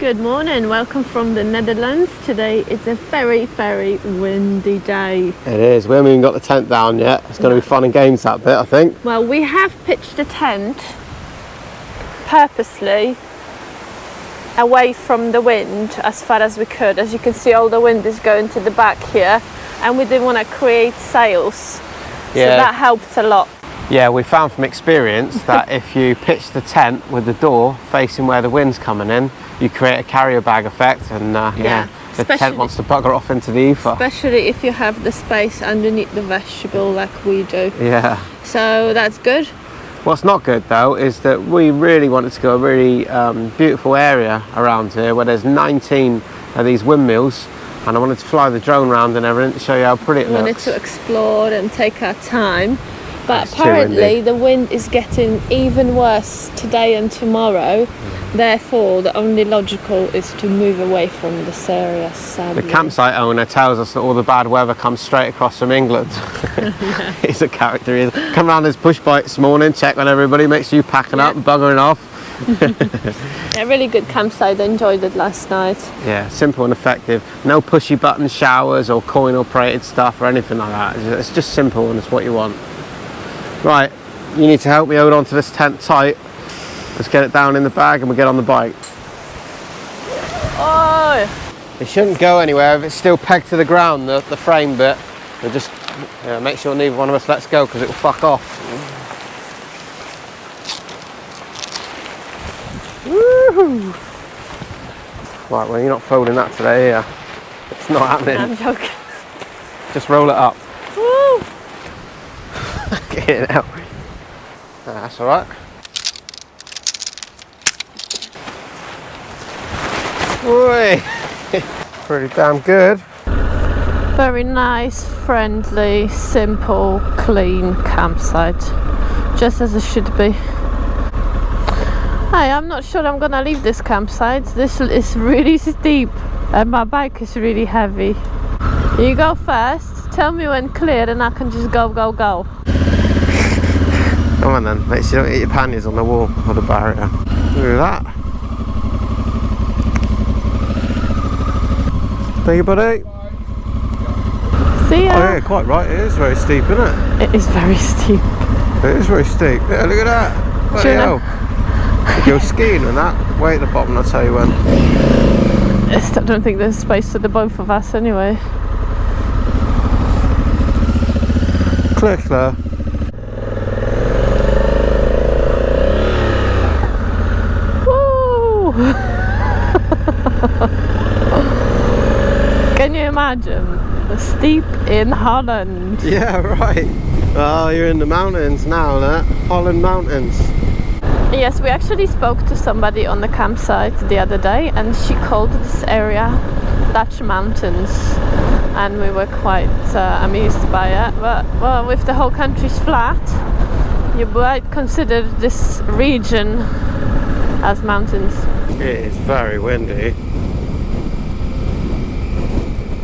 Good morning, welcome from the Netherlands. Today it's a very windy day. It is. We haven't even got the tent down yet. It's going to be fun and games that bit, I think. Well, we have pitched the tent purposely away from the wind as far as we could. As you can see, all the wind is going to the back here, and we didn't want to create sails. Yeah. So that helped a lot. Yeah, we found from experience that if you pitch the tent with the door facing where the wind's coming in, you create a carrier bag effect, and the tent wants to bugger off into the ether. Especially if you have the space underneath the vegetable like we do. Yeah. So that's good. What's not good though is that we really wanted to go a really beautiful area around here where there's 19 of these windmills, and I wanted to fly the drone around and everything to show you how pretty it looks. We wanted to explore and take our time. But apparently the wind is getting even worse today and tomorrow. Therefore, the only logical is to move away from this area, sadly. The campsite owner tells us that all the bad weather comes straight across from England. He's a character. He's come around this push bike this morning, check on everybody, make sure you're packing up and buggering off. A really good campsite. I enjoyed it last night. Yeah, simple and effective. No pushy button showers or coin operated stuff or anything like that. It's just simple and it's what you want. Right, you need to help me hold on to this tent tight. Let's get it down in the bag and we'll get on the bike. Oh! It shouldn't go anywhere if it's still pegged to the ground, the frame bit. We'll just make sure neither one of us lets go because it will fuck off. Woohoo! Right, well, you're not folding that today, yeah. It's not happening. I'm joking. Just roll it up. Woo! Get it out. That's alright. Pretty damn good. Very nice, friendly, simple, clean campsite. Just as it should be. Hey, I'm not sure I'm gonna leave this campsite. This is really steep and my bike is really heavy. You go first, tell me when clear and I can just go. Come on then, make sure you don't hit your panniers on the wall or the barrier. Look at that. Thank you, buddy. See ya. Oh yeah, quite right, it is very steep, isn't it? It is very steep. It is very steep. Yeah, look at that. Bloody hell. You go skiing and that. Way at the bottom, I'll tell you when. I still don't think there's space for the both of us anyway. Clear. Woo! Can you imagine? Steep in Holland. Yeah, right. Oh, you're in the mountains now, Holland mountains. Yes, we actually spoke to somebody on the campsite the other day, and she called this area Dutch Mountains, and we were quite amused by it. But well, if the whole country's flat, you might consider this region as mountains. It is very windy.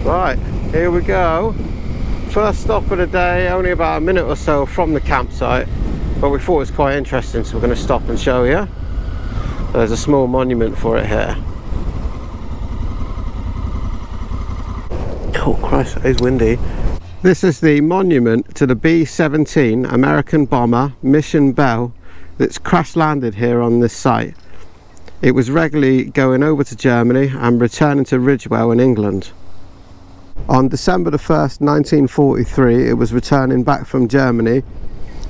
Right, here we go. First stop of the day, only about a minute or so from the campsite, but we thought it was quite interesting, so we're going to stop and show you. There's a small monument for it here. Oh Christ, it is windy. This is the monument to the B-17 American bomber Mission Bell that's crash landed here on this site. It was regularly going over to Germany and returning to Ridgewell in England. On December the 1st, 1943, it was returning back from Germany,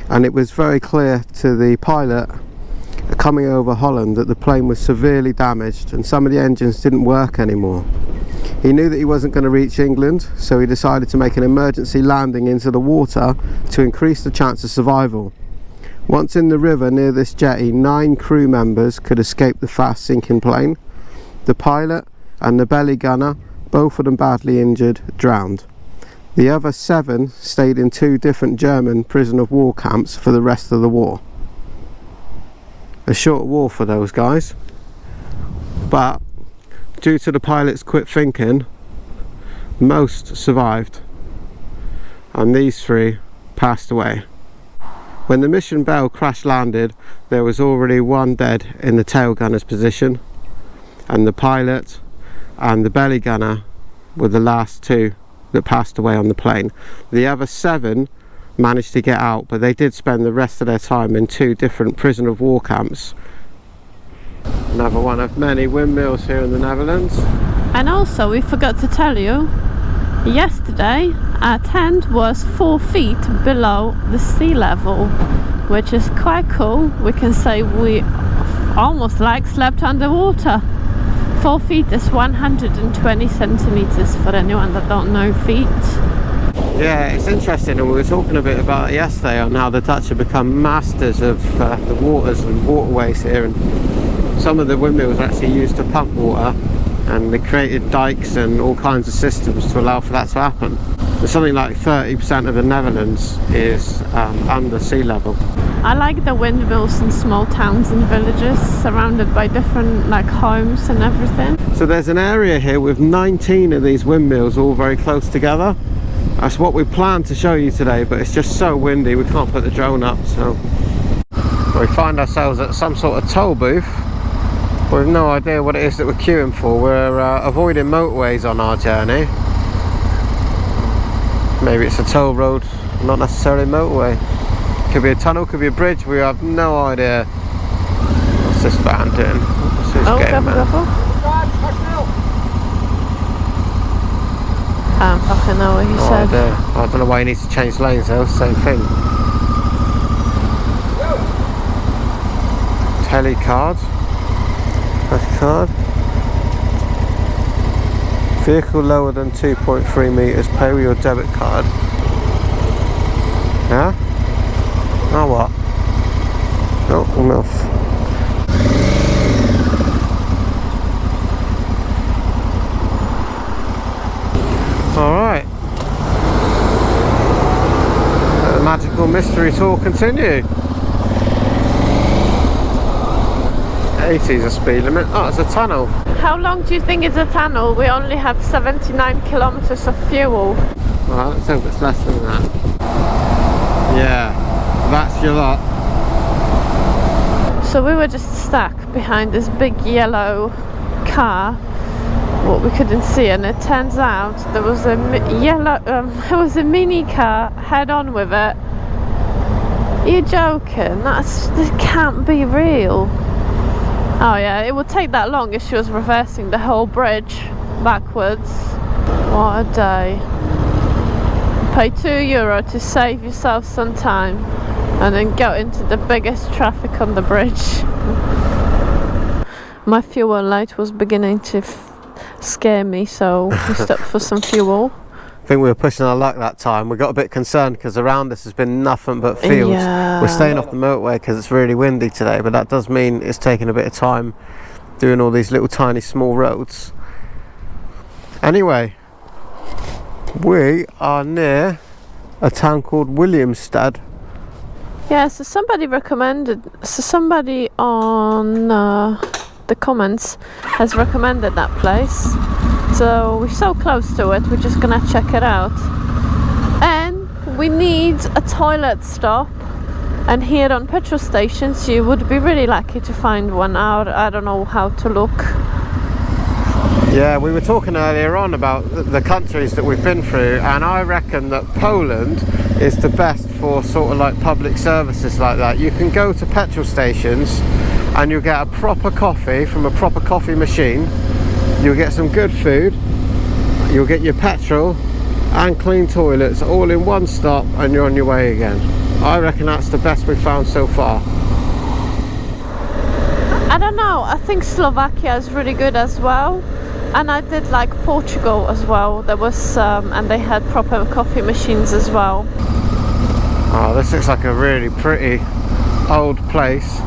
and it was very clear to the pilot coming over Holland that the plane was severely damaged and some of the engines didn't work anymore. He knew that he wasn't going to reach England, so he decided to make an emergency landing into the water to increase the chance of survival. Once in the river near this jetty, 9 crew members could escape the fast sinking plane. The pilot and the belly gunner, both of them badly injured, drowned. The other 7 stayed in 2 different German prisoner of war camps for the rest of the war. A short war for those guys, but due to the pilot's quick thinking, most survived, and these 3 passed away. When the Mission Bell crash landed, there was already 1 dead in the tail gunner's position, and the pilot and the belly gunner were the last two that passed away on the plane. The other 7 managed to get out, but they did spend the rest of their time in 2 different prisoner of war camps. Another one of many windmills here in the Netherlands. And also, we forgot to tell you, yesterday our tent was 4 feet below the sea level, which is quite cool. We can say we almost like slept underwater. 4 feet is 120 centimeters for anyone that don't know feet. Yeah, it's interesting, and we were talking a bit about it yesterday on how the Dutch have become masters of the waters and waterways here, and some of the windmills are actually used to pump water, and they created dikes and all kinds of systems to allow for that to happen. There's something like 30% of the Netherlands is under sea level. I like the windmills in small towns and villages, surrounded by different like homes and everything. So there's an area here with 19 of these windmills all very close together. That's what we planned to show you today, but it's just so windy we can't put the drone up, so we find ourselves at some sort of toll booth. We have no idea what it is that we're queuing for. We're avoiding motorways on our journey. Maybe it's a toll road, not necessarily a motorway. Could be a tunnel, could be a bridge, we have no idea. What's this van doing? What's this game, man? I don't fucking know what he said. I don't know why he needs to change lanes though, same thing. Tele card. Credit card. Vehicle lower than 2.3 meters, pay with your debit card. Yeah? Now what? Not enough. Alright. Let the magical mystery tour continue. 80 is a speed limit. Oh, it's a tunnel. How long do you think it's a tunnel? We only have 79 kilometers of fuel. Well, let's hope it's less than that. Yeah, that's your lot. So we were just stuck behind this big yellow car, what we couldn't see, and it turns out there was a there was a mini car head on with it. You're joking? This can't be real. Oh yeah, it would take that long if she was reversing the whole bridge backwards. What a day. Pay €2 to save yourself some time and then go into the biggest traffic on the bridge. My fuel light was beginning to scare me, so we stopped for some fuel. I think we were pushing our luck that time. We got a bit concerned because around us has been nothing but fields. Yeah. We're staying off the motorway because it's really windy today, but that does mean it's taking a bit of time doing all these little tiny small roads. Anyway, we are near a town called Willemstad. Yeah, so somebody on the comments has recommended that place. So we're so close to it, we're just gonna check it out. And we need a toilet stop. And here on petrol stations you would be really lucky to find one out. I don't know how to look. Yeah, we were talking earlier on about the countries that we've been through, and I reckon that Poland is the best for sort of like public services like that. You can go to petrol stations and you'll get a proper coffee from a proper coffee machine. You'll get some good food, you'll get your petrol and clean toilets all in one stop, and you're on your way again. I reckon that's the best we've found so far. I don't know, I think Slovakia is really good as well. And I did like Portugal as well. There was and they had proper coffee machines as well. Oh, this looks like a really pretty old place.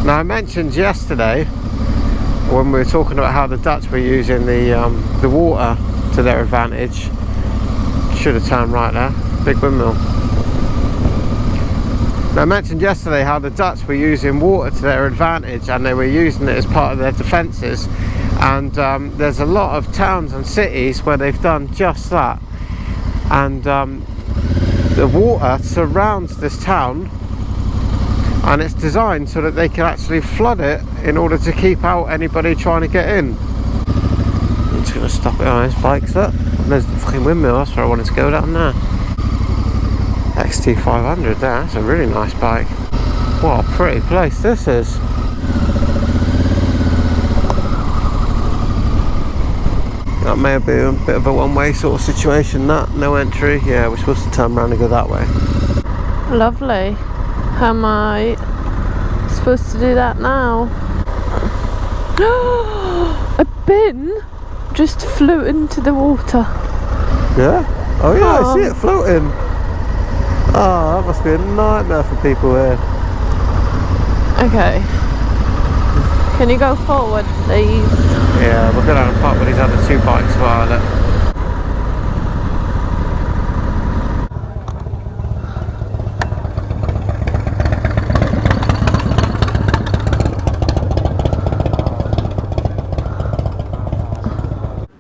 Now, I mentioned yesterday when we were talking about how the Dutch were using the water to their advantage. Should have turned right there. Big windmill. Now, I mentioned yesterday how the Dutch were using water to their advantage, and they were using it as part of their defences. And there's a lot of towns and cities where they've done just that. And the water surrounds this town and it's designed so that they can actually flood it in order to keep out anybody trying to get in. I'm just going to stop it on his bikes up. There's the fucking windmill, that's where I wanted to go, down there. XT500 there, that's a really nice bike. What a pretty place this is. That may have been a bit of a one-way sort of situation, that. No entry. Yeah, we're supposed to turn around and go that way. Lovely. How am I supposed to do that now? A bin just flew into the water. Yeah? Oh yeah, I see it floating. Oh, that must be a nightmare for people here. Okay. Can you go forward, please? Yeah, we'll go down and park with these other two bikes while it.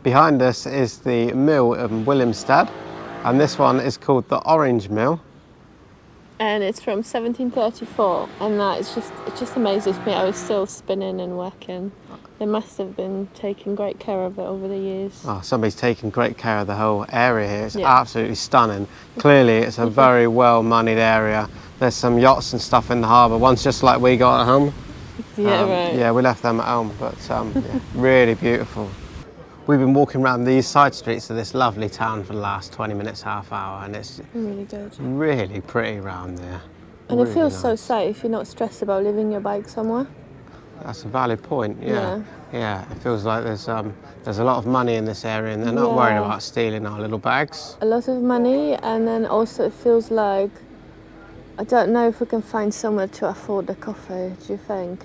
Behind us is the mill in Willemstad, and this one is called the Orange Mill. And it's from 1734, and it just amazes me how it's still spinning and working. They must have been taking great care of it over the years. Oh, somebody's taken great care of the whole area here. It's absolutely stunning. Clearly, it's a very well-moneyed area. There's some yachts and stuff in the harbour. One's just like we got at home. Yeah, right. Yeah, we left them at home, but yeah, really beautiful. We've been walking around these side streets of this lovely town for the last 20 minutes, half hour, and it's really good. Really pretty around there. And really it feels nice. So safe. You're not stressed about leaving your bike somewhere. That's a valid point. Yeah. It feels like there's a lot of money in this area, and they're not worried about stealing our little bags. A lot of money, and then also it feels like I don't know if we can find somewhere to afford a coffee. Do you think?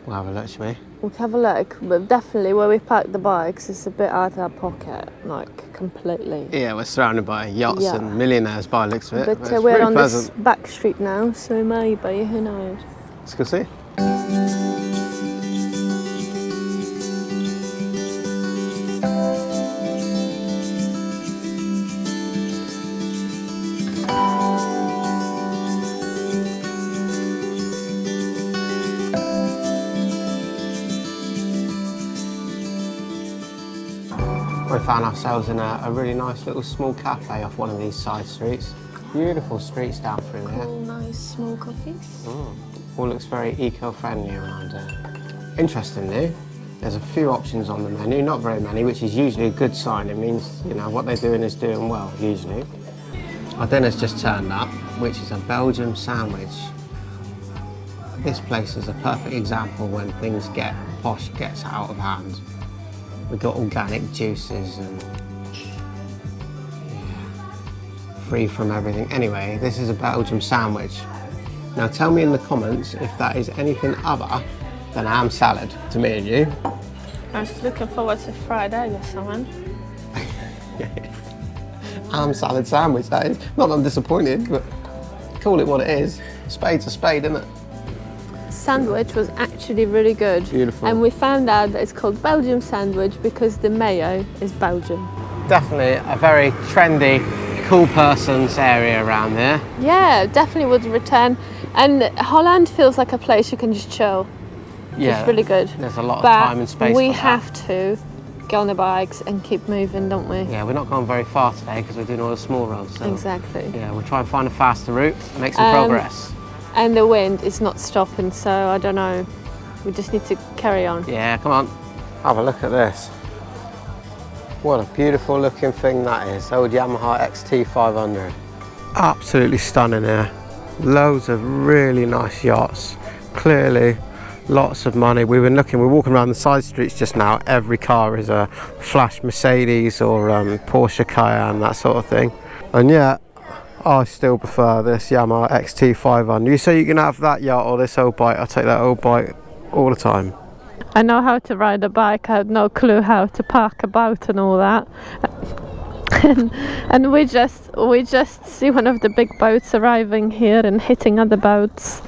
We'll have a look, shall we? We'll have a look, but definitely where we park the bikes is a bit out of our pocket, like completely. Yeah, we're surrounded by yachts and millionaires by the looks of it. But we're on this back street now, so maybe, who knows? Let's go see. We found ourselves in a really nice little small cafe off one of these side streets. Beautiful streets down through there. Cool, nice small coffees. All looks very eco-friendly around here. Interestingly, there's a few options on the menu, not very many, which is usually a good sign. It means, you know, what they're doing is doing well, usually. Our dinner's just turned up, which is a Belgium sandwich. This place is a perfect example when things posh gets out of hand. We've got organic juices and free from everything. Anyway, this is a Belgium sandwich. Now tell me in the comments if that is anything other than ham salad to me and you. I was looking forward to Friday with someone. Ham salad sandwich, that is. Not that I'm disappointed, but call it what it is. Spade's a spade, isn't it? Sandwich was actually really good. Beautiful. And we found out that it's called Belgium sandwich because the mayo is Belgium. Definitely a very trendy, cool person's area around here. Yeah, definitely would return. And Holland feels like a place you can just chill. Yeah, it's really good. There's a lot of time and space. We have to get on the bikes and keep moving, don't we? Yeah, we're not going very far today because we're doing all the small roads. So exactly. Yeah, we'll try and find a faster route and make some progress. And the wind is not stopping, so I don't know. We just need to carry on. Yeah, come on. Have a look at this. What a beautiful looking thing that is. Old Yamaha XT500. Absolutely stunning here. Loads of really nice yachts. Clearly, lots of money. We're walking around the side streets just now. Every car is a flash Mercedes or Porsche Cayenne, that sort of thing. And yeah, I still prefer this Yamaha XT500. You say you can have that yacht or this old bike, I'll take that old bike all the time. I know how to ride a bike, I had no clue how to park a boat and all that. and we just see one of the big boats arriving here and hitting other boats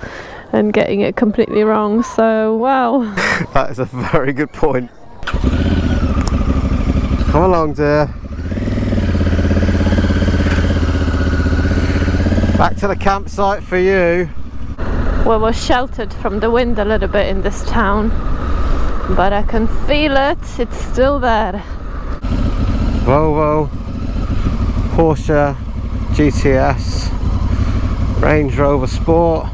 and getting it completely wrong, so wow. That is a very good point. Come along, dear. Back to the campsite for you. Well, we're sheltered from the wind a little bit in this town, but I can feel it, it's still there. Volvo, Porsche, GTS, Range Rover Sport,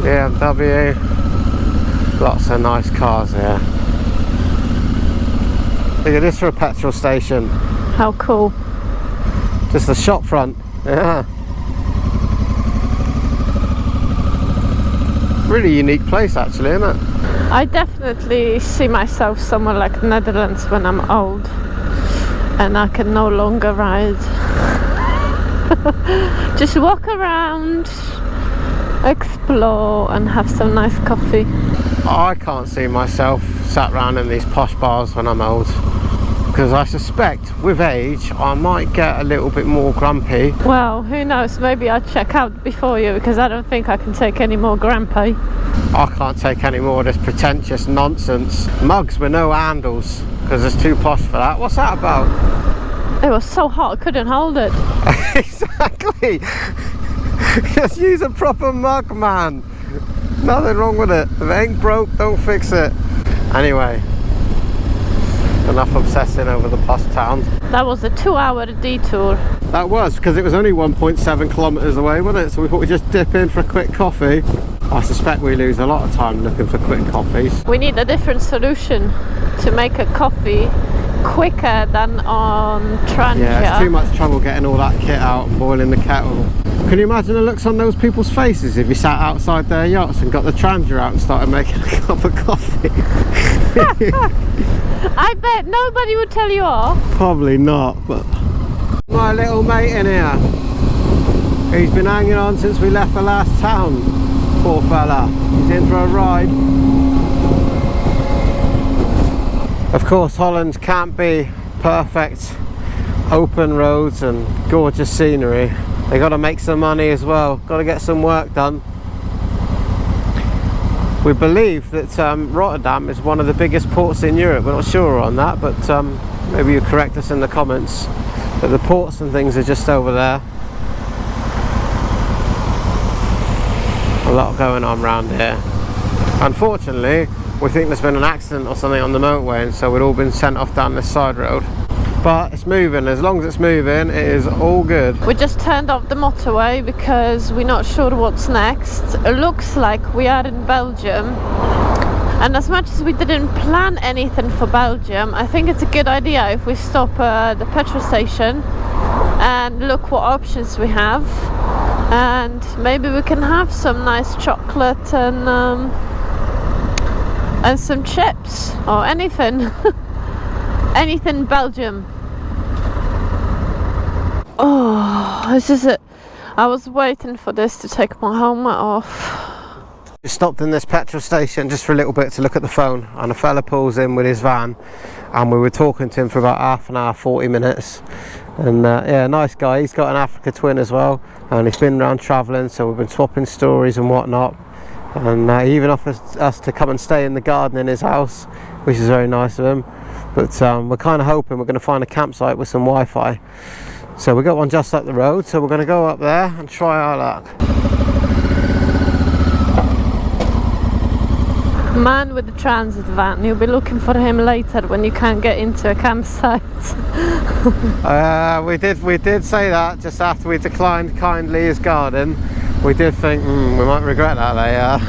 BMW, lots of nice cars here. Look at this for a petrol station. How cool. Just the shop front, yeah. Really unique place actually, isn't it? I definitely see myself somewhere like Netherlands when I'm old and I can no longer ride. Just walk around, explore and have some nice coffee. I can't see myself sat around in these posh bars when I'm old, because I suspect with age I might get a little bit more grumpy. Well, who knows, maybe I'll check out before you, because I don't think I can take any more grumpy. I can't take any more of this pretentious nonsense. Mugs with no handles, because it's too posh for that. What's that about? It was so hot I couldn't hold it. Exactly. Just use a proper mug, man. Nothing wrong with it. If it ain't broke, don't fix it. Anyway, enough obsessing over the posh town. That was a 2-hour detour. That was, because it was only 1.7 kilometres away, wasn't it? So we thought we'd just dip in for a quick coffee. I suspect we lose a lot of time looking for quick coffees. We need a different solution to make a coffee quicker than on Trangia. Yeah, it's too much trouble getting all that kit out and boiling the kettle. Can you imagine the looks on those people's faces if you sat outside their yachts and got the Trangia out and started making a cup of coffee? I bet nobody would tell you off. Probably not, but... My little mate in here. He's been hanging on since we left the last town. Poor fella. He's in for a ride. Of course, Holland can't be perfect. Open roads and gorgeous scenery. They got to make some money as well. Got to get some work done. We believe that Rotterdam is one of the biggest ports in Europe. We're not sure on that, but maybe you correct us in the comments. But the ports and things are just over there. A lot going on around here. Unfortunately, we think there's been an accident or something on the motorway, and so we've all been sent off down this side road. But it's moving. As long as it's moving, it is all good. We just turned off the motorway because we're not sure what's next. It looks like we are in Belgium, and as much as we didn't plan anything for Belgium, I think it's a good idea if we stop at the petrol station and look what options we have, and maybe we can have some nice chocolate and some chips or anything. Anything Belgium. Oh, this is it. I was waiting for this to take my helmet off. We stopped in this petrol station just for a little bit to look at the phone, and a fella pulls in with his van, and we were talking to him for about half an hour, 40 minutes. And yeah, nice guy. He's got an Africa twin as well, and he's been around travelling, so we've been swapping stories and whatnot. And he even offered us to come and stay in the garden in his house, which is very nice of him. But we're kind of hoping we're going to find a campsite with some Wi-Fi. So we got one just up the road, so we're going to go up there and try our luck. Man with the transit van, you'll be looking for him later when you can't get into a campsite. We did say that just after we declined kindly his garden. We did think, we might regret that later.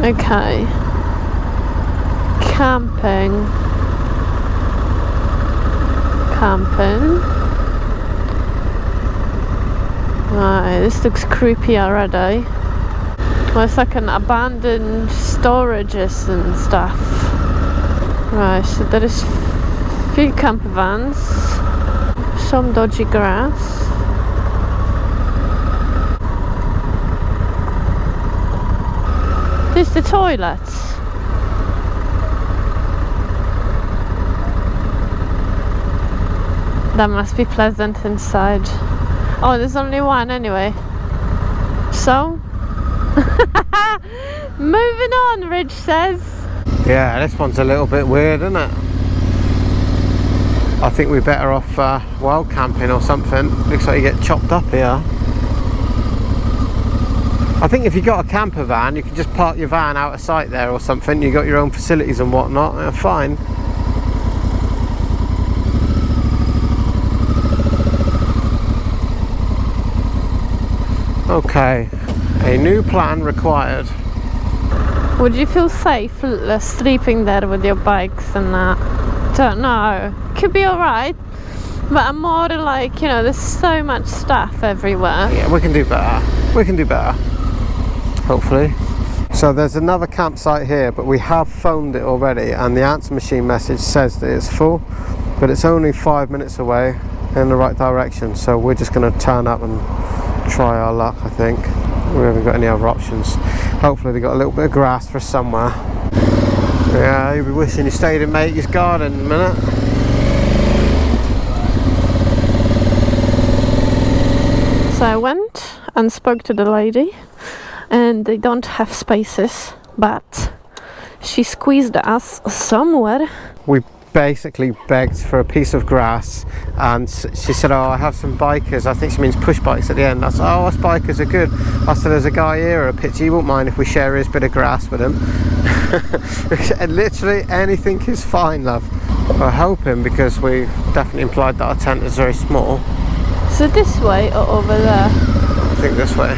Okay. Camping. Right, this looks creepy already. Well, it's like an abandoned storages and stuff. Right, so there is few camper vans, some dodgy grass. There's the toilets. That must be pleasant inside. Oh, there's only one anyway. So, moving on, Ridge says. Yeah, this one's a little bit weird, isn't it? I think we're better off wild camping or something. Looks like you get chopped up here. I think if you got a camper van, you can just park your van out of sight there or something. You got your own facilities and whatnot. Fine. Okay, a new plan required. Would you feel safe sleeping there with your bikes and that? Don't know. Could be alright, but I'm more like, you know, there's so much stuff everywhere. Yeah, we can do better. We can do better. Hopefully. So there's another campsite here, but we have phoned it already, and the answer machine message says that it's full, but it's only 5 minutes away in the right direction. So we're just going to turn up and try our luck, I think. We haven't got any other options. Hopefully they got a little bit of grass for somewhere. Yeah, you'll be wishing you stayed in Matey's garden in a minute. So I went and spoke to the lady, and they don't have spaces, but she squeezed us somewhere. We basically begged for a piece of grass, and she said, oh, I have some bikers. I think she means push bikes at the end. I said, oh, us bikers are good. I said, there's a guy here, a picture, you won't mind if we share his bit of grass with him. And literally anything is fine, love. We're hoping, because we definitely implied that our tent is very small. So this way or over there? I think this way.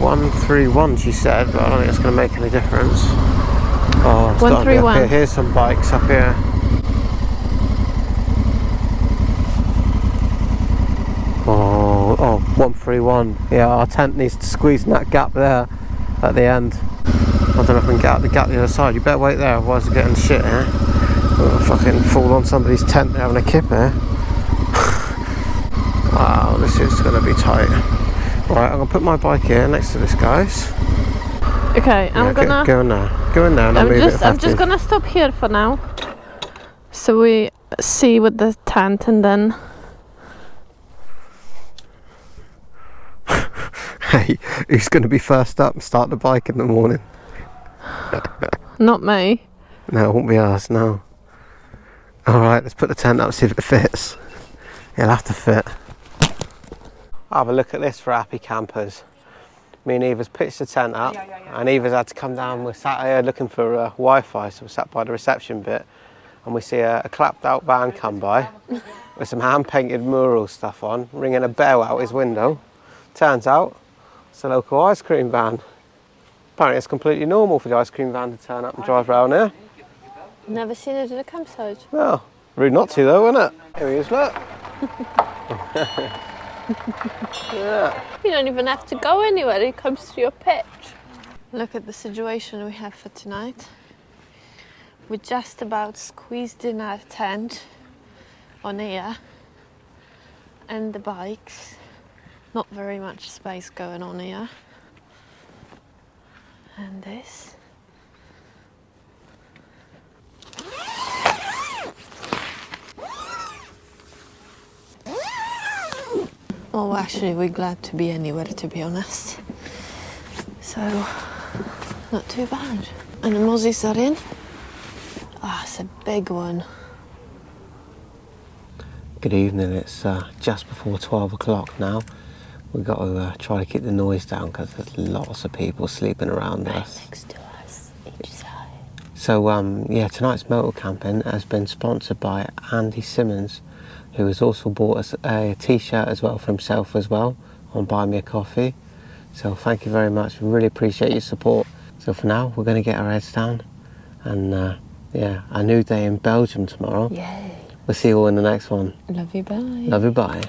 131 she said, but I don't think it's going to make any difference. Oh, it's got to be up here. Here's some bikes up here. Oh, 131. Yeah, our tent needs to squeeze in that gap there at the end. I don't know if we can get out the gap the other side. You better wait there, otherwise we're getting shit here. We'll fucking fall on somebody's tent. They're having a kip here. Wow, this is going to be tight. Right, I'm going to put my bike here next to this guy's. Okay, I'm gonna go in there. Go in there and I'm just gonna stop here for now, so we see with the tent, and then. Hey, who's going to be first up and start the bike in the morning? Not me. No, it won't be us. No. All right, let's put the tent up, see if it fits. It'll have to fit. I'll have a look at this for happy campers. Me and Eva's pitched the tent up, and Eva's had to come down. We're sat here looking for Wi-Fi, so we're sat by the reception bit, and we see a clapped out van come by with some hand-painted mural stuff on, ringing a bell out his window. Turns out it's a local ice cream van. Apparently it's completely normal for the ice cream van to turn up and drive around here. Never seen it at a campsite. Well, rude not to though, isn't it? Here he is, look. Yeah. You don't even have to go anywhere, it comes to your pitch. Look at the situation we have for tonight. We just about squeezed in our tent on here, and the bikes. Not very much space going on here. And this. Oh, actually, we're glad to be anywhere, to be honest. So, not too bad. And the mozzies are in. Ah, it's a big one. Good evening, it's just before 12 o'clock now. We've got to try to keep the noise down because there's lots of people sleeping around us. Next to us, each side. So, yeah, tonight's moto camping has been sponsored by Andy Simmons, who has also bought us a t-shirt as well for himself as well on Buy Me a Coffee. So thank you very much, we really appreciate your support. So for now, we're going to get our heads down, and yeah, a new day in Belgium tomorrow. Yay. We'll see you all in the next one. Love you, bye. Love you, bye.